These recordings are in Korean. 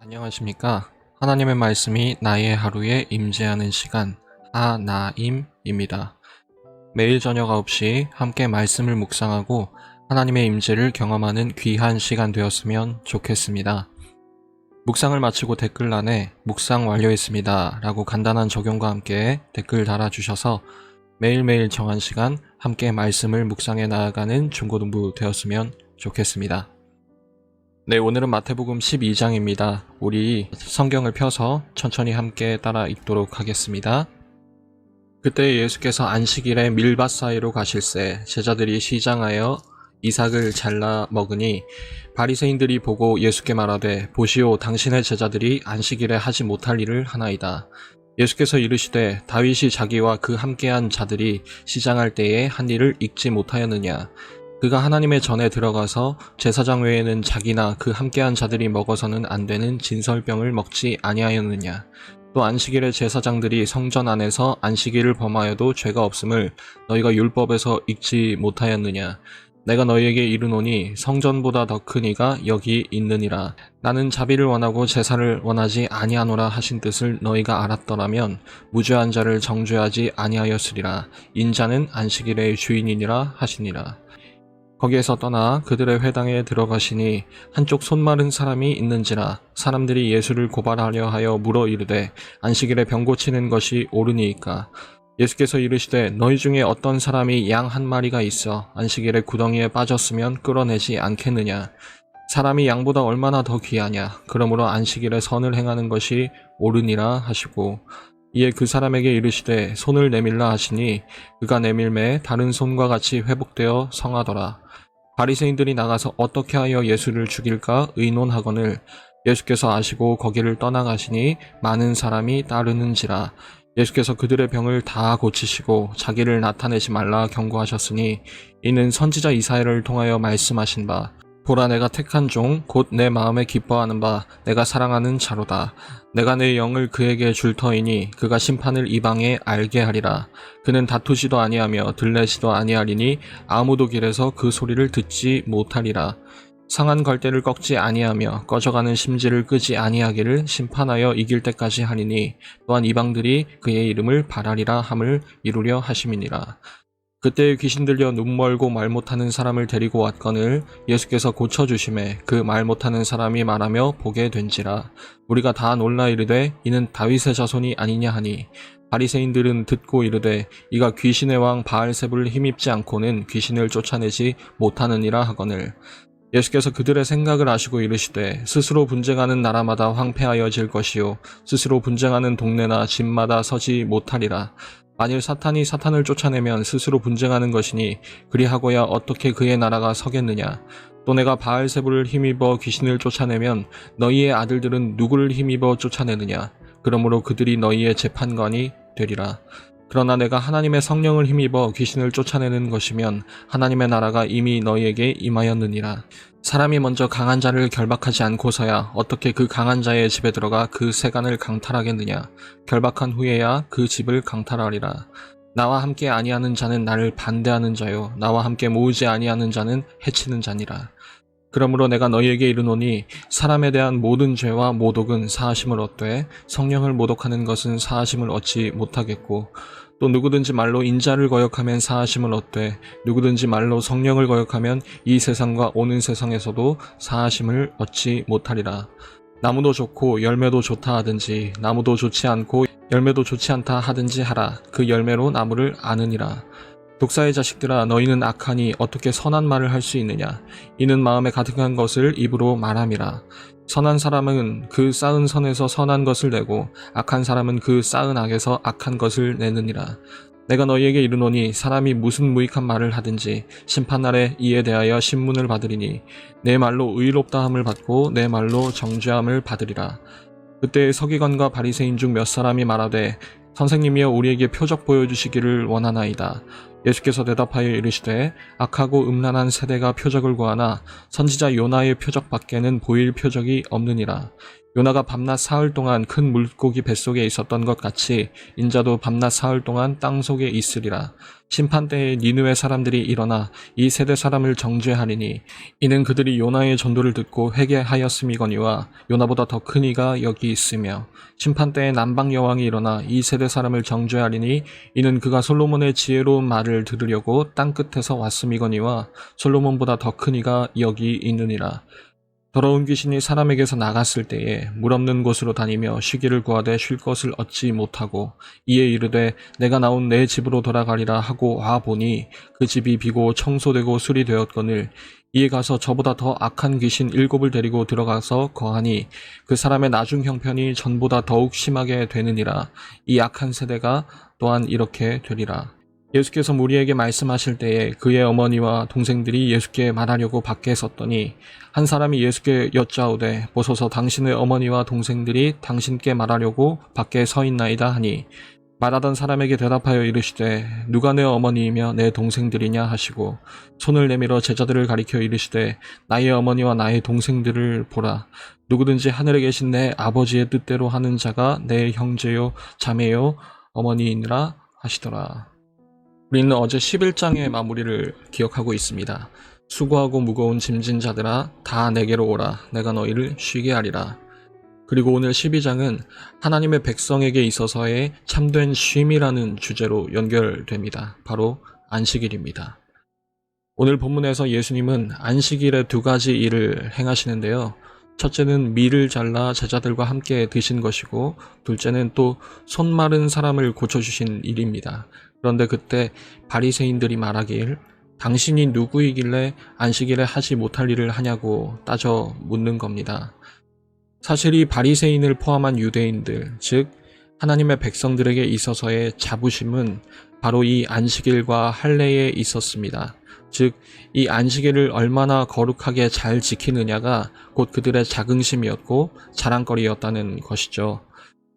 안녕하십니까. 하나님의 말씀이 나의 하루에 임재하는 시간, 하나임입니다. 매일 저녁 9시 함께 말씀을 묵상하고 하나님의 임재를 경험하는 귀한 시간 되었으면 좋겠습니다. 묵상을 마치고 댓글란에 묵상 완료했습니다 라고 간단한 적용과 함께 댓글 달아주셔서 매일매일 정한 시간 함께 말씀을 묵상해 나아가는 중고등부 되었으면 좋겠습니다. 네, 오늘은 마태복음 12장입니다. 우리 성경을 펴서 천천히 함께 따라 읽도록 하겠습니다. 그때 예수께서 안식일에 밀밭 사이로 가실새 제자들이 시장하여 이삭을 잘라 먹으니 바리새인들이 보고 예수께 말하되 보시오, 당신의 제자들이 안식일에 하지 못할 일을 하나이다. 예수께서 이르시되 다윗이 자기와 그 함께한 자들이 시장할 때에 한 일을 잊지 못하였느냐. 그가 하나님의 전에 들어가서 제사장 외에는 자기나 그 함께한 자들이 먹어서는 안 되는 진설병을 먹지 아니하였느냐. 또 안식일에 제사장들이 성전 안에서 안식일을 범하여도 죄가 없음을 너희가 율법에서 읽지 못하였느냐. 내가 너희에게 이르노니 성전보다 더 큰 이가 여기 있느니라. 나는 자비를 원하고 제사를 원하지 아니하노라 하신 뜻을 너희가 알았더라면 무죄한 자를 정죄하지 아니하였으리라. 인자는 안식일의 주인이니라 하시니라. 거기에서 떠나 그들의 회당에 들어가시니 한쪽 손 마른 사람이 있는지라. 사람들이 예수를 고발하려 하여 물어 이르되 안식일에 병 고치는 것이 옳으니이까. 예수께서 이르시되 너희 중에 어떤 사람이 양 한 마리가 있어 안식일에 구덩이에 빠졌으면 끌어내지 않겠느냐. 사람이 양보다 얼마나 더 귀하냐. 그러므로 안식일에 선을 행하는 것이 옳으니라 하시고 이에 그 사람에게 이르시되 손을 내밀라 하시니 그가 내밀매 다른 손과 같이 회복되어 성하더라. 바리새인들이 나가서 어떻게 하여 예수를 죽일까 의논하거늘 예수께서 아시고 거기를 떠나가시니 많은 사람이 따르는지라. 예수께서 그들의 병을 다 고치시고 자기를 나타내지 말라 경고하셨으니 이는 선지자 이사야를 통하여 말씀하신 바 보라, 내가 택한 종 곧 내 마음에 기뻐하는 바 내가 사랑하는 자로다. 내가 내 영을 그에게 줄 터이니 그가 심판을 이방에 알게 하리라. 그는 다투지도 아니하며 들레지도 아니하리니 아무도 길에서 그 소리를 듣지 못하리라. 상한 걸대를 꺾지 아니하며 꺼져가는 심지를 끄지 아니하기를 심판하여 이길 때까지 하리니 또한 이방들이 그의 이름을 바라리라 함을 이루려 하심이니라. 그때에 귀신 들려 눈 멀고 말 못하는 사람을 데리고 왔거늘 예수께서 고쳐주심에 그 말 못하는 사람이 말하며 보게 된지라. 우리가 다 놀라 이르되 이는 다윗의 자손이 아니냐 하니 바리새인들은 듣고 이르되 이가 귀신의 왕 바알세불을 힘입지 않고는 귀신을 쫓아내지 못하느니라 하거늘 예수께서 그들의 생각을 아시고 이르시되 스스로 분쟁하는 나라마다 황폐하여질 것이요 스스로 분쟁하는 동네나 집마다 서지 못하리라. 만일 사탄이 사탄을 쫓아내면 스스로 분쟁하는 것이니 그리하고야 어떻게 그의 나라가 서겠느냐. 또 내가 바알세불을 힘입어 귀신을 쫓아내면 너희의 아들들은 누구를 힘입어 쫓아내느냐. 그러므로 그들이 너희의 재판관이 되리라. 그러나 내가 하나님의 성령을 힘입어 귀신을 쫓아내는 것이면 하나님의 나라가 이미 너희에게 임하였느니라. 사람이 먼저 강한 자를 결박하지 않고서야 어떻게 그 강한 자의 집에 들어가 그 세간을 강탈하겠느냐. 결박한 후에야 그 집을 강탈하리라. 나와 함께 아니하는 자는 나를 반대하는 자요 나와 함께 모으지 아니하는 자는 해치는 자니라. 그러므로 내가 너희에게 이르노니 사람에 대한 모든 죄와 모독은 사하심을 얻되 성령을 모독하는 것은 사하심을 얻지 못하겠고 또 누구든지 말로 인자를 거역하면 사하심을 얻되 누구든지 말로 성령을 거역하면 이 세상과 오는 세상에서도 사하심을 얻지 못하리라. 나무도 좋고 열매도 좋다 하든지 나무도 좋지 않고 열매도 좋지 않다 하든지 하라. 그 열매로 나무를 아느니라. 독사의 자식들아, 너희는 악하니 어떻게 선한 말을 할 수 있느냐. 이는 마음에 가득한 것을 입으로 말함이라. 선한 사람은 그 쌓은 선에서 선한 것을 내고 악한 사람은 그 쌓은 악에서 악한 것을 내느니라. 내가 너희에게 이르노니 사람이 무슨 무익한 말을 하든지 심판날에 이에 대하여 신문을 받으리니 내 말로 의롭다함을 받고 내 말로 정죄함을 받으리라. 그때 서기관과 바리새인 중 몇 사람이 말하되 선생님이여 우리에게 표적 보여주시기를 원하나이다. 예수께서 대답하여 이르시되 악하고 음란한 세대가 표적을 구하나 선지자 요나의 표적 밖에는 보일 표적이 없느니라. 요나가 밤낮 사흘 동안 큰 물고기 뱃속에 있었던 것 같이 인자도 밤낮 사흘 동안 땅 속에 있으리라. 심판 때에 니느웨 사람들이 일어나 이 세대 사람을 정죄하리니 이는 그들이 요나의 전도를 듣고 회개하였음이거니와 요나보다 더 큰 이가 여기 있으며 심판 때에 남방 여왕이 일어나 이 세대 사람을 정죄하리니 이는 그가 솔로몬의 지혜로운 말을 들으려고 땅 끝에서 왔음이거니와 솔로몬보다 더 큰 이가 여기 있느니라. 더러운 귀신이 사람에게서 나갔을 때에 물 없는 곳으로 다니며 쉬기를 구하되 쉴 것을 얻지 못하고 이에 이르되 내가 나온 내 집으로 돌아가리라 하고 와 보니 그 집이 비고 청소되고 수리되었거늘 이에 가서 저보다 더 악한 귀신 7을 데리고 들어가서 거하니 그 사람의 나중 형편이 전보다 더욱 심하게 되느니라. 이 악한 세대가 또한 이렇게 되리라. 예수께서 무리에게 말씀하실 때에 그의 어머니와 동생들이 예수께 말하려고 밖에 섰더니 한 사람이 예수께 여짜오되 보소서 당신의 어머니와 동생들이 당신께 말하려고 밖에 서 있나이다 하니 말하던 사람에게 대답하여 이르시되 누가 내 어머니이며 내 동생들이냐 하시고 손을 내밀어 제자들을 가리켜 이르시되 나의 어머니와 나의 동생들을 보라. 누구든지 하늘에 계신 내 아버지의 뜻대로 하는 자가 내 형제요 자매요 어머니이니라 하시더라. 우리는 어제 11장의 마무리를 기억하고 있습니다. 수고하고 무거운 짐진 자들아 다 내게로 오라. 내가 너희를 쉬게 하리라. 그리고 오늘 12장은 하나님의 백성에게 있어서의 참된 쉼이라는 주제로 연결됩니다. 바로 안식일입니다. 오늘 본문에서 예수님은 안식일에 2가지 일을 행하시는데요. 첫째는 밀을 잘라 제자들과 함께 드신 것이고 둘째는 또 손 마른 사람을 고쳐주신 일입니다. 그런데 그때 바리새인들이 말하길 당신이 누구이길래 안식일에 하지 못할 일을 하냐고 따져 묻는 겁니다. 사실 이 바리새인을 포함한 유대인들, 즉 하나님의 백성들에게 있어서의 자부심은 바로 이 안식일과 할례에 있었습니다. 즉 이 안식일을 얼마나 거룩하게 잘 지키느냐가 곧 그들의 자긍심이었고 자랑거리였다는 것이죠.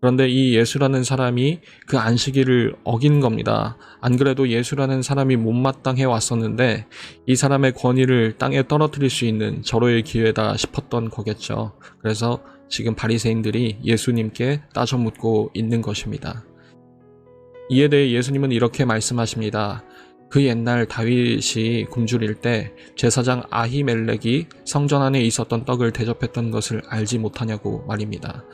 그런데 이 예수라는 사람이 그 안식일을 어긴 겁니다. 안 그래도 예수라는 사람이 못마땅해 왔었는데 이 사람의 권위를 땅에 떨어뜨릴 수 있는 절호의 기회다 싶었던 거겠죠. 그래서 지금 바리새인들이 예수님께 따져 묻고 있는 것입니다. 이에 대해 예수님은 이렇게 말씀하십니다. 그 옛날 다윗이 굶주릴 때 제사장 아히멜렉이 성전 안에 있었던 떡을 대접했던 것을 알지 못하냐고 말입니다.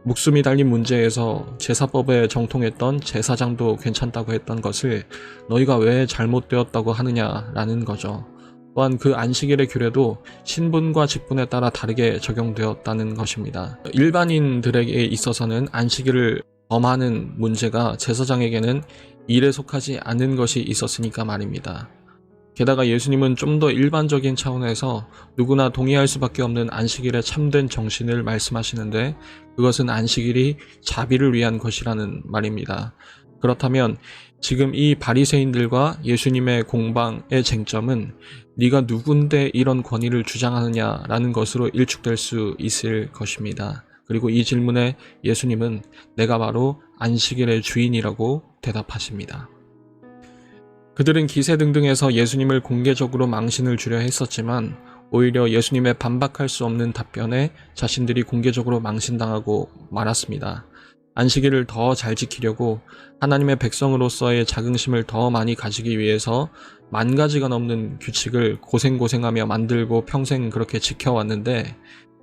목숨이 달린 문제에서 제사법에 정통했던 제사장도 괜찮다고 했던 것을 너희가 왜 잘못되었다고 하느냐라는 거죠. 또한 그 안식일의 규례도 신분과 직분에 따라 다르게 적용되었다는 것입니다. 일반인들에게 있어서는 안식일을 범하는 문제가 제사장에게는 일에 속하지 않는 것이 있었으니까 말입니다. 게다가 예수님은 좀 더 일반적인 차원에서 누구나 동의할 수밖에 없는 안식일의 참된 정신을 말씀하시는데 그것은 안식일이 자비를 위한 것이라는 말입니다. 그렇다면 지금 이 바리새인들과 예수님의 공방의 쟁점은 네가 누군데 이런 권위를 주장하느냐라는 것으로 일축될 수 있을 것입니다. 그리고 이 질문에 예수님은 내가 바로 안식일의 주인이라고 대답하십니다. 그들은 기세등등해서 예수님을 공개적으로 망신을 주려 했었지만 오히려 예수님의 반박할 수 없는 답변에 자신들이 공개적으로 망신당하고 말았습니다. 안식일을 더 잘 지키려고 하나님의 백성으로서의 자긍심을 더 많이 가지기 위해서 10,000가지가 넘는 규칙을 고생하며 만들고 평생 그렇게 지켜왔는데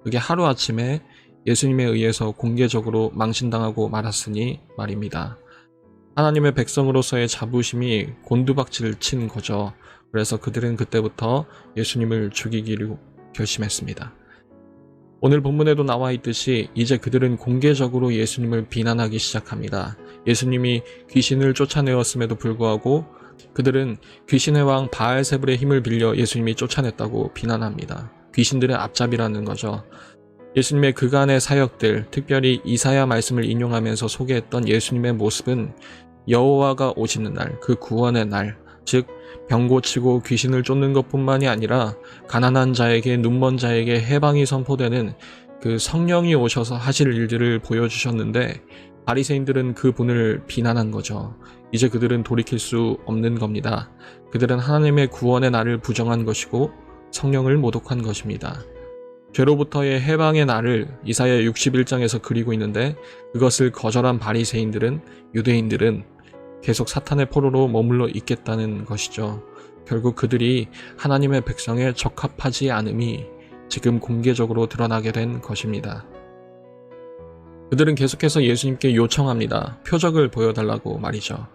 그게 하루아침에 예수님에 의해서 공개적으로 망신당하고 말았으니 말입니다. 하나님의 백성으로서의 자부심이 곤두박질을 친 거죠. 그래서 그들은 그때부터 예수님을 죽이기로 결심했습니다. 오늘 본문에도 나와 있듯이 이제 그들은 공개적으로 예수님을 비난하기 시작합니다. 예수님이 귀신을 쫓아내었음에도 불구하고 그들은 귀신의 왕 바알세불의 힘을 빌려 예수님이 쫓아냈다고 비난합니다. 귀신들의 앞잡이라는 거죠. 예수님의 그간의 사역들, 특별히 이사야 말씀을 인용하면서 소개했던 예수님의 모습은 여호와가 오시는 날, 그 구원의 날, 즉 병 고치고 귀신을 쫓는 것뿐만이 아니라 가난한 자에게 눈먼 자에게 해방이 선포되는 그 성령이 오셔서 하실 일들을 보여주셨는데 바리새인들은 그 분을 비난한 거죠. 이제 그들은 돌이킬 수 없는 겁니다. 그들은 하나님의 구원의 날을 부정한 것이고 성령을 모독한 것입니다. 죄로부터의 해방의 날을 이사야 61장에서 그리고 있는데 그것을 거절한 바리새인들은 유대인들은 계속 사탄의 포로로 머물러 있겠다는 것이죠. 결국 그들이 하나님의 백성에 적합하지 않음이 지금 공개적으로 드러나게 된 것입니다. 그들은 계속해서 예수님께 요청합니다. 표적을 보여달라고 말이죠.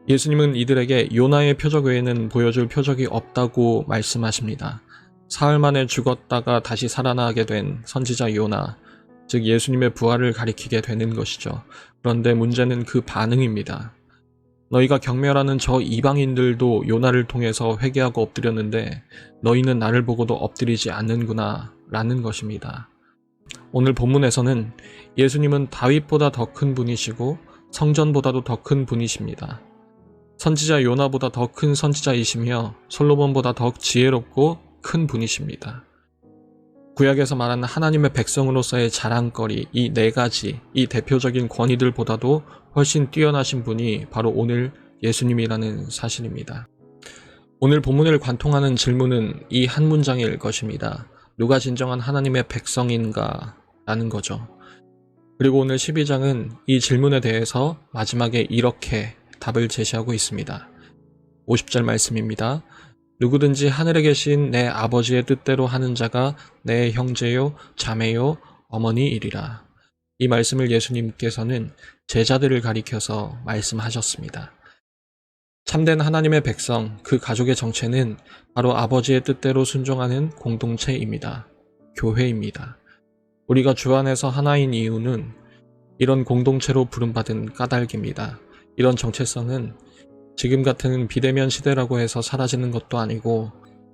예수님은 이들에게 요나의 표적 외에는 보여줄 표적이 없다고 말씀하십니다. 사흘 만에 죽었다가 다시 살아나게 된 선지자 요나, 즉 예수님의 부활을 가리키게 되는 것이죠. 그런데 문제는 그 반응입니다. 너희가 경멸하는 저 이방인들도 요나를 통해서 회개하고 엎드렸는데 너희는 나를 보고도 엎드리지 않는구나 라는 것입니다. 오늘 본문에서는 예수님은 다윗보다 더 큰 분이시고 성전보다도 더 큰 분이십니다. 선지자 요나보다 더 큰 선지자이시며 솔로몬보다 더 지혜롭고 큰 분이십니다. 구약에서 말하는 하나님의 백성으로서의 자랑거리, 이 네 가지, 이 대표적인 권위들보다도 훨씬 뛰어나신 분이 바로 오늘 예수님이라는 사실입니다. 오늘 본문을 관통하는 질문은 이 한 문장일 것입니다. 누가 진정한 하나님의 백성인가? 라는 거죠. 그리고 오늘 12장은 이 질문에 대해서 마지막에 이렇게 답을 제시하고 있습니다. 50절 말씀입니다. 누구든지 하늘에 계신 내 아버지의 뜻대로 하는 자가 내 형제요, 자매요, 어머니이리라. 이 말씀을 예수님께서는 제자들을 가리켜서 말씀하셨습니다. 참된 하나님의 백성, 그 가족의 정체는 바로 아버지의 뜻대로 순종하는 공동체입니다. 교회입니다. 우리가 주 안에서 하나인 이유는 이런 공동체로 부름받은 까닭입니다. 이런 정체성은 지금 같은 비대면 시대라고 해서 사라지는 것도 아니고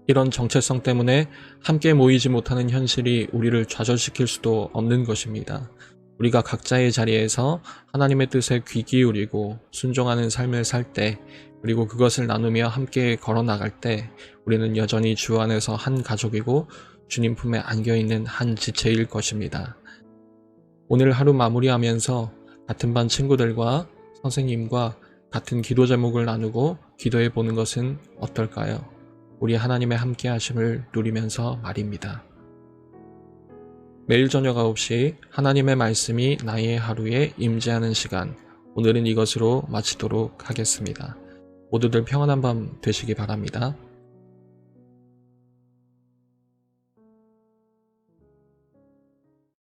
이런 정체성 때문에 함께 모이지 못하는 현실이 우리를 좌절시킬 수도 없는 것입니다. 우리가 각자의 자리에서 하나님의 뜻에 귀 기울이고 순종하는 삶을 살 때, 그리고 그것을 나누며 함께 걸어 나갈 때 우리는 여전히 주 안에서 한 가족이고 주님 품에 안겨있는 한 지체일 것입니다. 오늘 하루 마무리하면서 같은 반 친구들과 선생님과 같은 기도 제목을 나누고 기도해 보는 것은 어떨까요? 우리 하나님의 함께 하심을 누리면서 말입니다. 매일 저녁 9시 하나님의 말씀이 나의 하루에 임재하는 시간, 오늘은 이것으로 마치도록 하겠습니다. 모두들 평안한 밤 되시기 바랍니다.